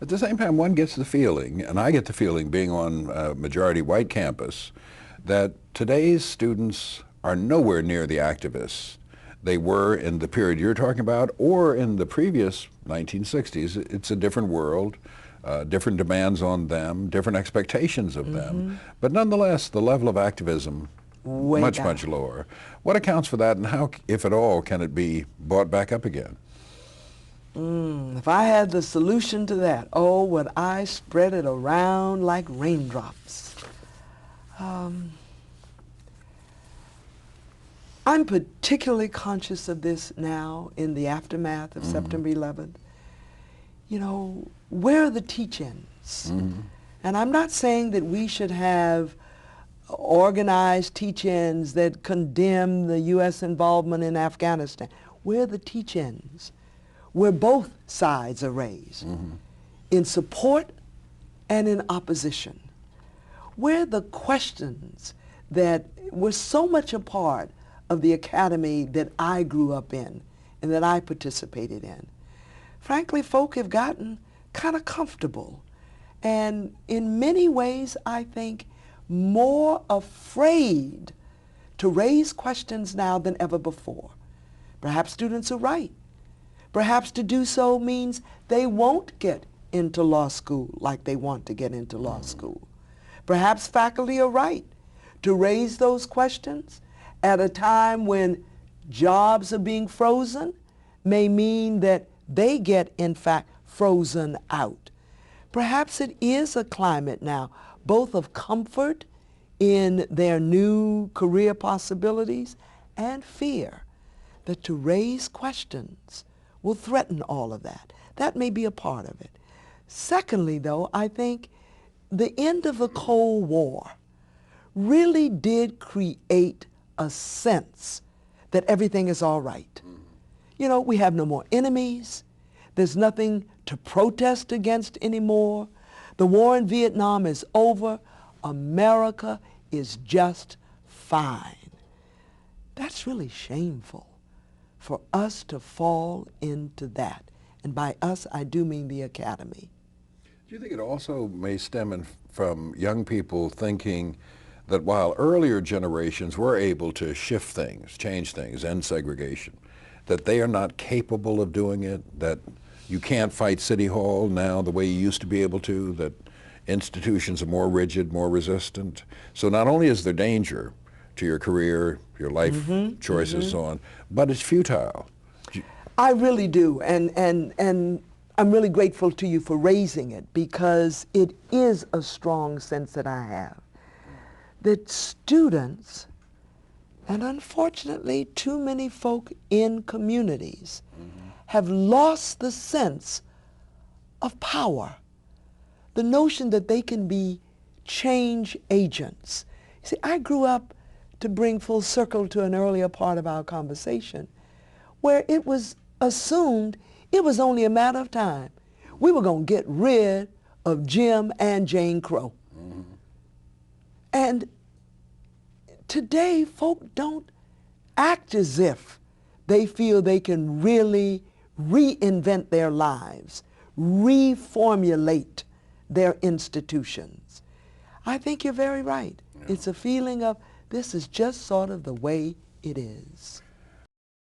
At the same time, one gets the feeling, and I get the feeling being on a majority white campus, that today's students are nowhere near the activists they were in the period you're talking about or in the previous 1960s. It's a different world, different demands on them, different expectations of them. But nonetheless, the level of activism much lower. What accounts for that, and how, if at all, can it be brought back up again? If I had the solution to that, oh, would I spread it around like raindrops? I'm particularly conscious of this now in the aftermath of September 11th. You know, where are the teach-ins? And I'm not saying that we should have organized teach-ins that condemn the U.S. involvement in Afghanistan. Where are the teach-ins? Where both sides are raised, in support and in opposition. Where the questions that were so much a part of the academy that I grew up in and that I participated in. Frankly, folk have gotten kind of comfortable and in many ways, I think, more afraid to raise questions now than ever before. Perhaps students are right. Perhaps to do so means they won't get into law school like they want to get into law school. Perhaps faculty are right to raise those questions at a time when jobs are being frozen may mean that they get, in fact, frozen out. Perhaps it is a climate now, both of comfort in their new career possibilities and fear that to raise questions will threaten all of that. That may be a part of it. Secondly, though, I think the end of the Cold War really did create a sense that everything is all right. You know, we have no more enemies. There's nothing to protest against anymore. The war in Vietnam is over. America is just fine. That's really shameful for us to fall into that. And by us, I do mean the academy. Do you think it also may stem from young people thinking that while earlier generations were able to shift things, change things, end segregation, that they are not capable of doing it, that you can't fight City Hall now the way you used to be able to, that institutions are more rigid, more resistant? So not only is there danger to your career, your life choices, so on, but it's futile. I really do, and I'm really grateful to you for raising it because it is a strong sense that I have. That students, and unfortunately too many folk in communities, have lost the sense of power, the notion that they can be change agents. You see, I grew up, to bring full circle to an earlier part of our conversation, where it was assumed it was only a matter of time. We were going to get rid of Jim and Jane Crow. And today, folk don't act as if they feel they can really reinvent their lives, reformulate their institutions. I think you're very right. It's a feeling of this is just sort of the way it is.